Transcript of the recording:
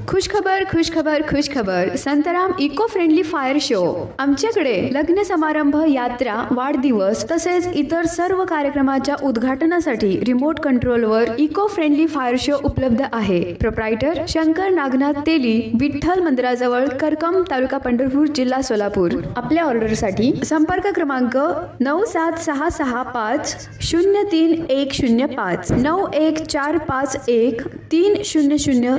खुशखबर खुशखबर खुशखबर Santram eco friendly fire show. आमच्याकडे लग्न समारंभ, यात्रा, वाढदिवस तसेच इतर सर्व कार्यक्रमाच्या उद्घाटनासाठी रिमोट कंट्रोलवर इको फ्रेंडली फायर शो उपलब्ध आहे। प्रोप्रायटर शंकर नागनाथ तेली, विठ्ठल मंदिराजवळ, करकम, तालुका पंढरपूर, जिल्हा सोलापूर। आपल्या ऑर्डरसाठी संपर्क क्रमांक 97665 03105 91451 3003।